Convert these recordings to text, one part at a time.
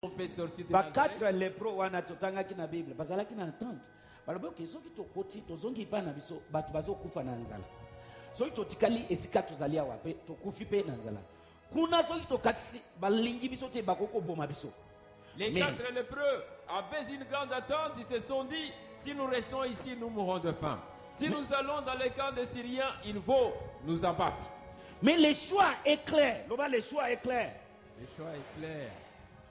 On peut sortir de Quatre Nazareth. lépreux wana totangaki na Bible. Bazalaki na attente. Balobi soki tokoti tozongi pa na biso bato bazokufa na nzala. Soki totikali esika tozali awa pe tokufi pe na nzala. Kuna soki tokatisi balingi biso te bakoko boma biso. Les quatre lépreux, avec une grande attente, ils se sont dit, si nous restons ici, nous mourrons de faim. Si nous allons dans les camps des Syriens, il faut nous abattre. Mais le choix est clair. Le choix est clair. Le choix est clair.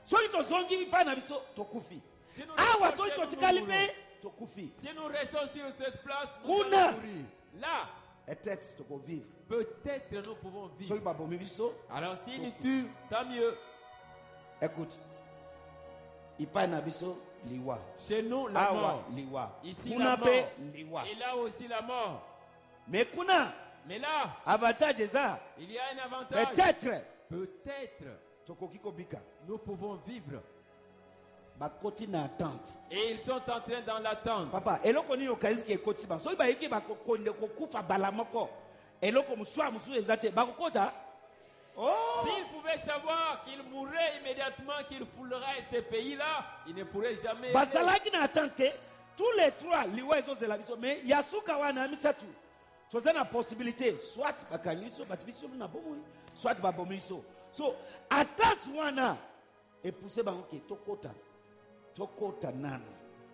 Soki tozongi pa na biso tokufi. Si nous Awa restons soki chez nous, totikali nous pe mourrons. tokufi. Si nous restons sur cette place, nous Kuna. allons mourir. Là, Peut-être toko vivre. peut-être nous pouvons vivre. Soki babomi biso. Alors s'ils nous tuent, tant mieux. Écoute. Ipa na biso liwa. Chez nous, la Awa mort. liwa. Ici, Kuna la pe mort. liwa. Et là aussi, la mort. Mais kuna Mais là, avantage eza il y a un avantage. peut-être Peut-être tokoki kobika. nous pouvons vivre. Bakoti na attente. Et ils sont en train dans l'attente. Papa, eloko nini okazi ke ekoti ba. Soki bayiki bakokonde kokufa bala moko. Eloko muswa musu ezate bakokota. Oh! S'ils pouvaient savoir qu'ils mourraient immédiatement, qu'ils fouleraient ces pays-là, ils ne pourraient jamais. Basalaki na attente ke tous les trois liwa ezozela biso mais yasuka wana misatu. Toza na possibilité soit bakangi biso batibiso na bomoi, soit babomi biso. So attente wana et pousser bango ke tokota nana.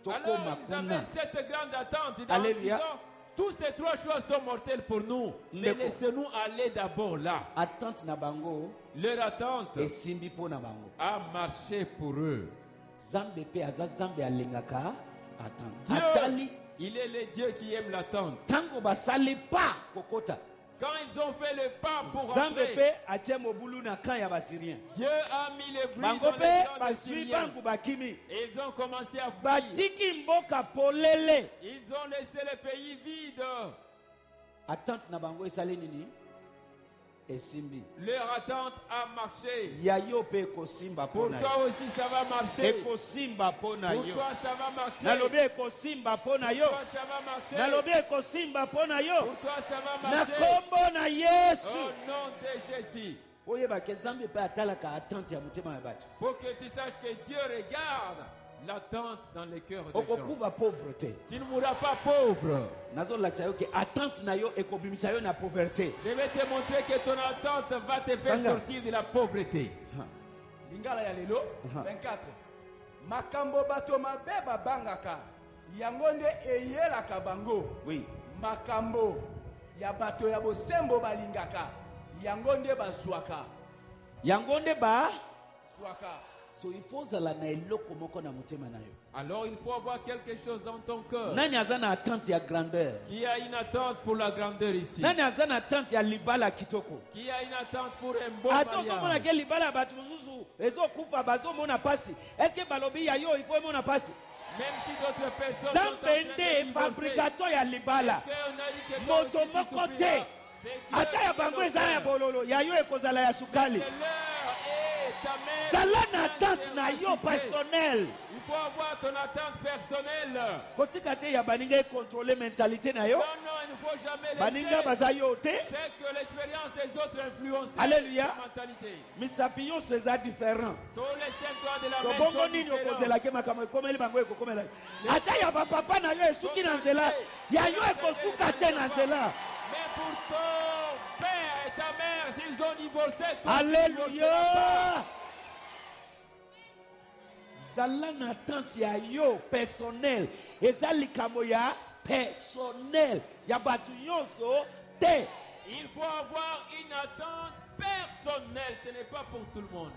Alors Tokoma ils avaient kuna. cette grande attente. Ils Alléluia. disant, tous ces trois choix sont mortels pour nous. Mais Ndeko. laissez-nous aller d'abord là. Attente na bango Leur attente et simbi po na bango. a marché pour eux. Zambe pe aza zambe alingaka attente. Dieu, Atali il est le Dieu qui aime l'attente. tango basali pa kokota. Quand ils ont fait le pas pour Zambe rentrer, pe atie mobulu na kan ya basirien. Dieu a mis les bruits Bango dans les pe champs des basui Syriens. bangu bakimi. Et ils ont commencé à fuir. Batiki mboka polele. Ils ont laissé le pays vide. Attente na bango esali nini? Esimbi. Leur attente a marché. Ya yo pe kosimba Pour pona toi yo. aussi, ça va marcher. Ekosimba pona Pour yo. toi, ça va marcher. Nalobi ekosimba pona yo. Pour toi, ça va marcher. Nalobi ekosimba pona yo. Pour toi, ça va Na marcher. kombo na Yesu. Au nom de Jésus. Oyeba ke Zambe pe atalaka attente ya mutema ya bato. Pour que tu saches que Dieu regarde l'attente dans le cœur des gens. Okokuva pauvreté. Tu ne mourras pas pauvre. Nazo lakisa yo ke attente na yo ekobimisa yo na pauvreté. Je vais te montrer que ton attente va te faire Tanga. sortir de la pauvreté. lingala ya lelo 24 makambo bato mabe babangaka yango nde eyelaka bango. Oui. Makambo ya bato ya bosembo balingaka yango nde bazwaka. Yango nde ba Zwaka. so il faut zala na eloko moko na mutema na yo. Alors il faut avoir quelque chose dans ton cœur. Nani aza na attente ya grandeur? Qui a une attente pour la grandeur ici. Nani aza na attente ya libala kitoko? Qui a une attente pour un bon Attention mona mariage. ke libala bato mususu ezokufa bazomona pasi. Est-ce que balobi ya yo il faut mona pasi? Même si d'autres personnes sont en Zambe train de nde divorcer, fabricateur ya libala. est-ce qu'on a dit que toi Moto aussi tu moko souffriras? te. C'est Dieu Ata ya qui bango est ezala ya l'auteur. bololo ya yo ekozala ya sukali. C'est l'heure et ta mère. Zala na vient attente te na yo rassembler. personnel. Il faut avoir ton attente personnelle. Kotika te ya baninga ekontrole mentalité na yo. Non, non, il ne faut jamais Baninga laisser. baza yo te. C'est que l'expérience des autres influence Alléluia. ta mentalité. Misapiyon seza différent. Tous les symptômes de la So main bongo sont nini différents. okozelaki makambo ekomeli bango ekokomela. Ata ya bapapa na yo esuki na nzela. Ya yo ekosuka te na nzela. Mais pour ton père et ta mère, s'ils ont divorcé, toi, tu divorceras pas. Alléluia. Zala na attente ya yo personnel. Eza likambo ya personnel. Ya batu nyonso te. Il faut avoir une attente personnelle. Ce n'est pas pour tout le monde.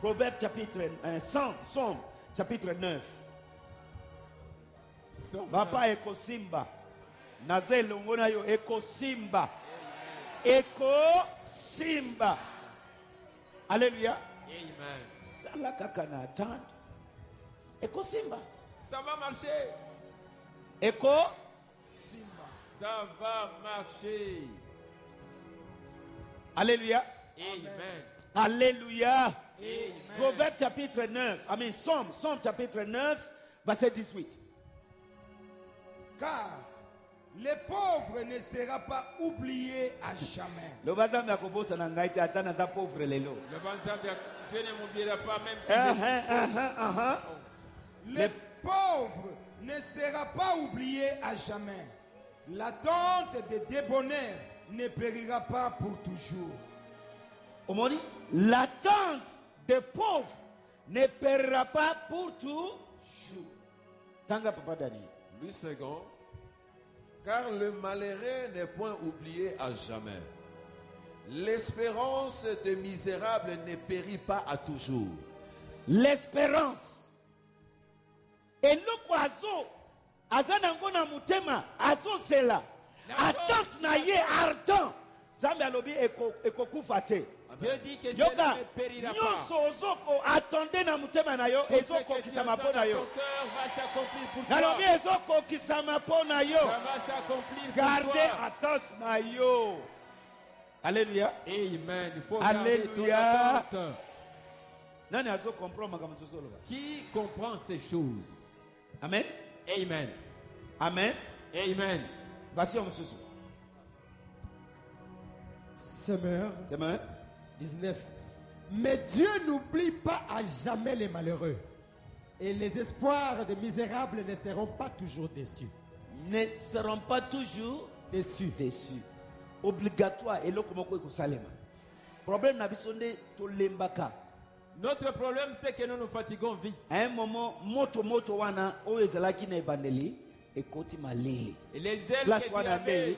Proverbe chapitre 100, Somme chapitre 9. Papa ekosimba. Naze elongo na yo ekosimba. Ekosimba. Alléluia. Amen. Sala kaka na attente. Ekosimba. Ça va marcher. Eko Ça va marcher. Alléluia. Amen. Alléluia. Amen. Proverbe chapitre 9. Somme chapitre 9 verset 18. Car Le pauvre ne sera pas oublié à jamais. Le bazambe akobosa na ngai ti atana za pauvre lelo. Le Banzambia, Dieu ne m'oubliera pas même si Le pauvre ne sera pas oublié à jamais. L'attente de débonnaire ne périra pas pour toujours. Omoni, l'attente des pauvres ne périra pas pour toujours. Tanga papa Dani. Louis II. Car le malheureux n'est point oublié à jamais. L'espérance des misérables ne périt pas à toujours. L'espérance. Et loko azo azana ngona mutema azo sela. Attente na ye ardent. Zambe alobi ekokufa te. Dieu dit que Yoka, cela ne périra pas. nyonso ozoko attendez na mutema na yo ezoko kisama po na yo. Ton cœur va s'accomplir pour toi. Nalobi ezoko kisama po na yo. Ça va s'accomplir pour Gardez toi. attente na yo. Alléluia. Amen. Il faut Alléluia. garder ton attente. Nani azo comprendre makambo tozoloba. Qui comprend ces choses? Amen. Amen. Amen. Amen. Voici mususu. Semeur C'est bon. 19. Mais Dieu n'oublie pas à jamais les malheureux. Et les espoirs des misérables ne seront pas toujours déçus. Ne seront pas toujours Déçus. déçus. Obligatoire et lokomoko ekosalema. Problème na bisonde to lembaka. Notre problème, c'est que nous nous fatiguons vite. À un moment moto wana oyo ezalaki na ebandeli ekoti malele. Et les ailes Place que Dieu wana avait, nde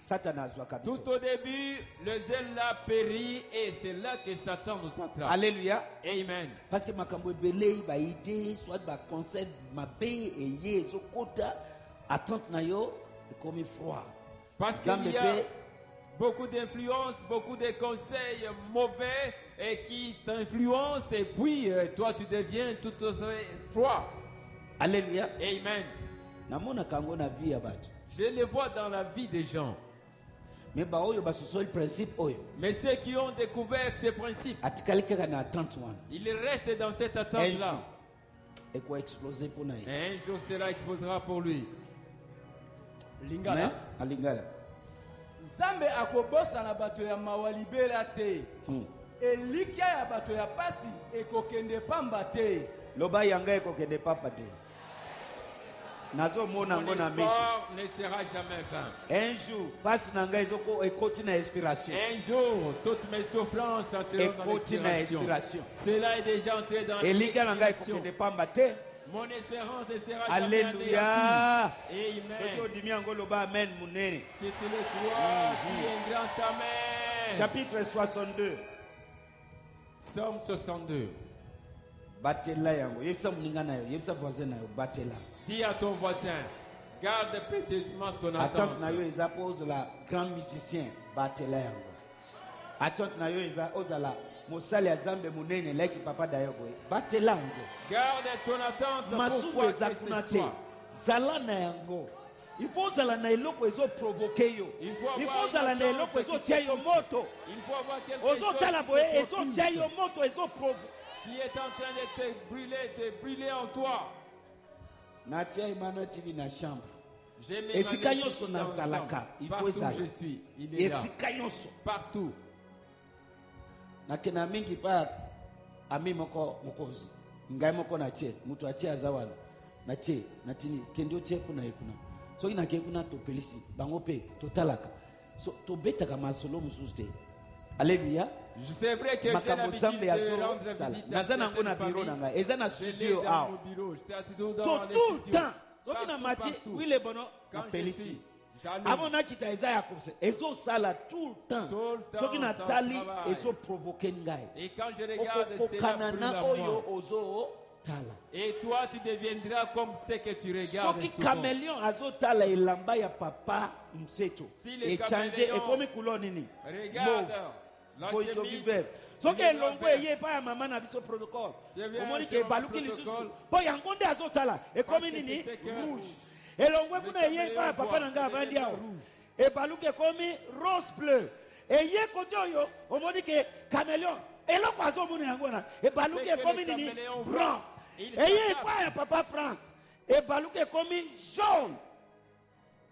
Satan azwa kabisa. tout au début, les ailes là périt et c'est là que Satan nous attrape. Alléluia. Amen. Parce que makambo ebele ba idée soit ba conseil mabe eye ezokota attente na yo ekomi froid. Parce qu'il y a beaucoup d'influences, beaucoup de conseils mauvais et qui t'influencent et puis toi tu deviens tout froid. Alléluia. Amen. Namona kango na vie ya bato. Je les vois dans la vie des gens. Mais ba oyo basosoli principe oyo. Mais ceux qui ont découvert ces principes, Atikali kaka na attente wana. ils restent dans cette Un attente-là. jour eko exploser pour na ye. Et un jour cela exposera pour lui. Lingala. Amen. Alingala. Nzambe akobosana bato ya mawa libela te. Elikia ya bato ya pasi ekokende pamba te. Loba yanga ekokende papa te. Nazo mona Mon ngo na miso. espoir ne sera jamais vain. Un jour passe nanga ezoko ekoti na inspiration. Un jour, toutes mes souffrances entreront dans Ekoti na l'inspiration. inspiration. Cela est déjà entré dans Elika nanga l'inspiration. ekokende pamba te. Mon espérance ne sera jamais Alléluia. anéantie. Ozo Amen. dimi yango loba amen munene. Si tu le crois, dis un grand amen. Chapitre 62. Psaume 62. Batela yango. Yebisa muninga na yo, yebisa voisin na yo batela. Dis à ton voisin, garde précieusement ton Attente attente. na yo eza pose la grand musicien batela yango. Attente na yo eza ozala mosali ya Nzambe munene leki papa dayo boye. Batela yango. Garde ton attente. Masumu Pourquoi eza que kuna ce te. soit. Zala na yango. Il faut zala na eloko ezo provoquer yo. Il faut Il avoir faut zala une na eloko attente ezo qui tia yo moto. Il faut avoir quelque Ozo chose tala qui boye te ezo propulse, tia yo moto ezo provoquer. qui est en train de brûler en toi. Natia Emmanuel TV na chambre. J'ai mes Esika manettes nyonso dans na le zalaka, champ. il faut Partout ezala. où je suis, il est là. Esika nyonso. Partout. Nakena mingi pa ami moko mokozi. Ngai moko na tie, mutu atie azawana. Na tie, natini kendo tie kuna ekuna. So ina ke kuna to pelisi, bango pe totalaka. So to betaka masolo mususu te. Alléluia. C'est vrai que j'ai Makambo l'habitude Zambe de azo rendre sala. visite à Naza nango na certaines bureau na familles. ngai. Eza na Je l'ai studio dans awa. mon bureau. C'est toujours dans So les tout le studios. temps. Soki na Partout, mati, partout. oui le bono Quand na je pelisi. suis, j'allume. Amona kita eza ya kose. Ezo sala tout le temps. Tout le temps, Soki na ça tali travaille. ezo provoquer ngai. Et quand je regarde, c'est la brûle Okokanana à oyo moi. ozo tala. Et toi, tu deviendras comme ce que tu regardes Soki souvent. caméléon azo tala elamba ya papa mseto. Si le Et changer caméléon ekomi couleur nini? Regarde, la Boy to chemise, vivre. Soki il est elongo vert. eye pa ya mama na biso protocole. Je viens Omoni sur ke baluki un lisusu. protocole. Po yango nde azo tala ekomi Parce que nini? c'est que Rouge. Elongo kuna eye pa ya papa na nga avandi awo. Et baluki ekomi rose bleu. Eye kote oyo omoni ke caméléon eloko azo mona yango na. Et baluki C'est que ekomi le nini? caméléon Blanc. il Eye s'adapte. pa ya papa Franck. Et baluki ekomi jaune.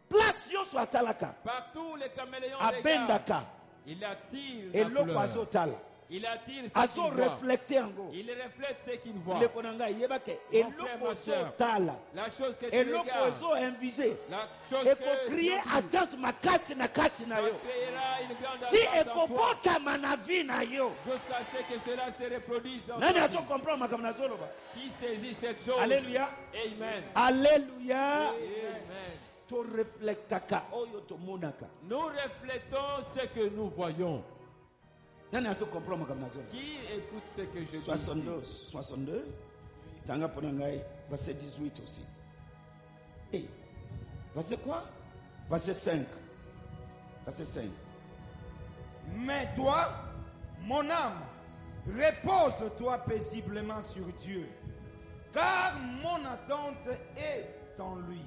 Place place yo so atalaka Partout les caméléons abendaka regardent. Il attire la eloko couleur. azotala Il attire ce azo qu'il voit. reflecte yango Il reflète ce qu'il voit. ndeko na ngai yeba ke Mon frère, eloko ma sœur, ozotala La chose que tu eloko regardes, ozo invise la chose que ekokrie tu attente makasi na kati na ça yo créera une grande ti attente en toi, ekobotama na vie na yo jusqu'à ce que cela se reproduise dans nani ta azo vie. comprendre makambo nazoloba Qui saisit cette chose? Alléluia. Amen. Alléluia. Amen. To reflectaka oyo tomonaka Nous reflétons ce que nous voyons. nani azo comprendre makambo nazoloba Qui écoute ce que je dis? 62 tanga pona ngai verset 18 aussi. Et verset quoi? Verset 5. Verset 5. Mais toi, mon âme, repose-toi paisiblement sur Dieu, car mon attente est en lui.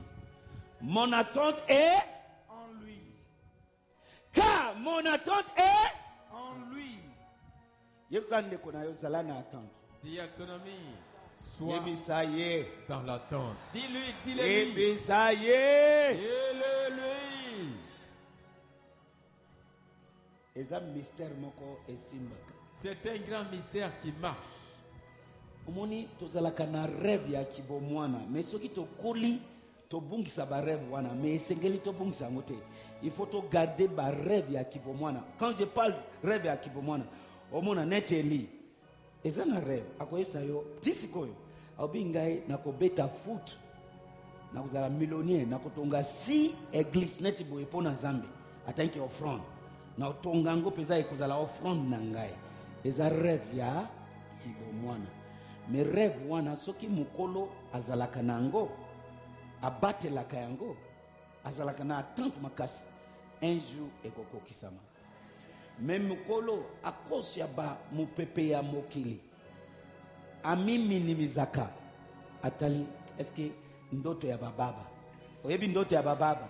Mon attente est En lui. car mon attente est En lui. yebisa ndeko na yo zala na attente Diaconomie, sois yebisa ye dans l'attente. Dis-lui, dis-le lui. yebisa ye Dis-le lui. eza mystère moko esimbaka C'est un grand mystère qui marche. omoni tozalaka na rêve ya kibomwana mais soki tokoli tobungisa barêve wana mais esengeli tobungisa yango te il faut togarder barêve ya kibomwana. Quand je parle rêve ya kibomwana omona neti eli eza na rêve akoyebisa yo ti sikoyo aobi ngai nakobeta foot nakozala millionnaire nakotonga si église neti boye mpo na nzambe atanki offrande naotonga yango mpenza ekozala offrande na ngai eza rêve ya kibomwana. Mais rêve wana soki mokolo azalaka na yango abatelaka yango azalaka na attente makasi un jour ekokokisama. Mais mokolo akosi ya ba mopepe ya mokili amiminimizaka atali eske ndoto ya bababa oyebi ndoto ya bababa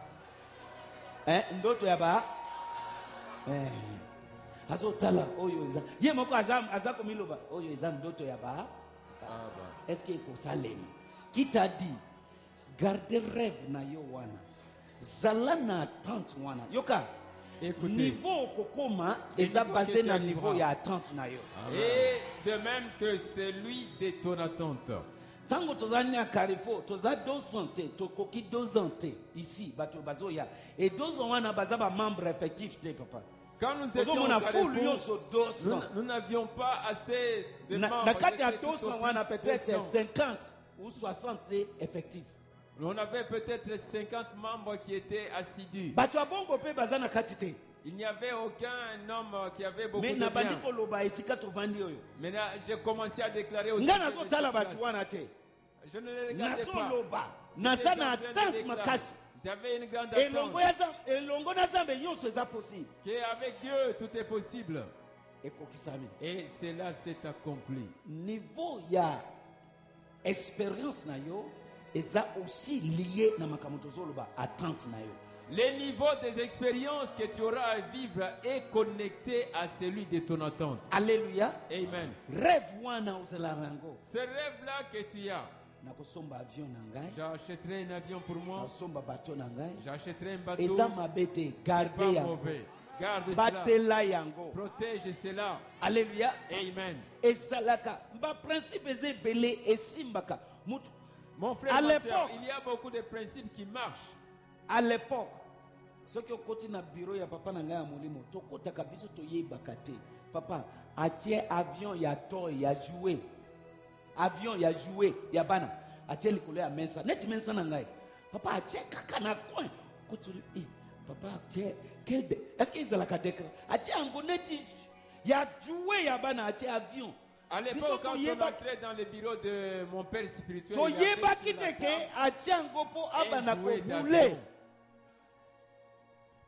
ndoto ya ba azotala oyo eza ye moko aza komiloba oyo eza ndoto ya ba est-ce que ekosalema qui t'a dit garder rêve na yo wana zala na attente wana yoka Écoutez. niveau kokoma eza niveau basé que tu na arriveras. niveau ya attente na yo Et de même que celui de ton attente. tango tozali na carrefour toza 200 te tokoki 200 te ici bato bazoya et 200 wana baza bamembre effectif te papa Quand nous étions ozomona au foule Carrefour, nyonso 200 nous n'avions pas assez de membres. na kati ya Ils étaient tout 200 au wana plus peut-être 200. 50 ou 60 te effectif On avait peut-être 50 membres qui étaient assidus. bato ya bongo mpe baza na kati te Il n'y avait aucun homme qui avait beaucoup mais de nabandi biens. koloba esika tovandi oyo Maintenant, j'ai commencé à déclarer aussi. nga nazotala bato wana te Je ne les regardais pas. nazoloba J'étais naza en na train de attente déclarer. makasi J'avais une grande elongo attente. ya Nzambe- elongo na nzambe nyonso eza possible Qu'avec Dieu, tout est possible. ekokisami Et cela s'est accompli. niveau ya expérience na yo eza aussi lié na makambo tozoloba attente na yo Le niveau des expériences que tu auras à vivre est connecté à celui de ton attente. alleluya Amen. rêve wana ozala yango Ce rêve-là que tu as, nakosomba avion na ngai j'achèterai un avion pour moi, nakosomba bato na ngai j'achèterai un bateau, eza mabe te garde pas yango mauvais. Garde cela, batela yango protège cela. alleluya Amen. ezalaka baprincipe eza ebele esimbaka mutu Mon frère, À ma sœur, l'époque- il y a beaucoup de principes qui marchent. à l'époque soki okoti na biro ya papa na ngai ya molimo tokotaka biso toyebaka te papa atie avion ya toy ya joue avion ya joue ya bana atie likolo ya mesa neti mesa na ngai papa atie kaka na coin kotuli papa atie est-ce que ezalaka décret atie yango neti ya joue ya bana atie avion À Biso l'époque, quand on toyeba- entrait dans le bureau de mon père spirituel, il y avait toyebaki sur la te ke table atie yango mpo abana un jouet kobule d'avion.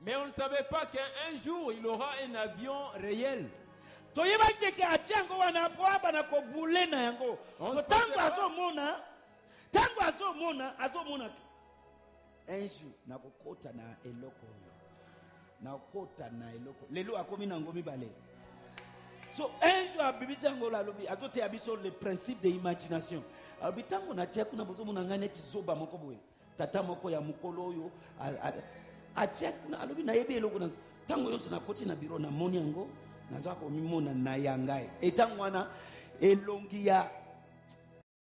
Mais on ne savait pas qu'un jour, il aura un avion réel. toyebaki te ke atie yango wana mpo abana kobule na yango On so ne ntango pensait pas. azomona un jour nakokota na eloko oyo nakokota na eloko lelo akomi na yango mibale so un jour abibisi yango alobi azoteya biso le principe de imagination alobi ntango natia kuna bozomona ngai neti zoba moko boye tata moko ya mokolo oyo atia alobi nayebi eloko na tango nyonso nakoti na biro na moni yango naza komimona na yangai etango wana elongi ya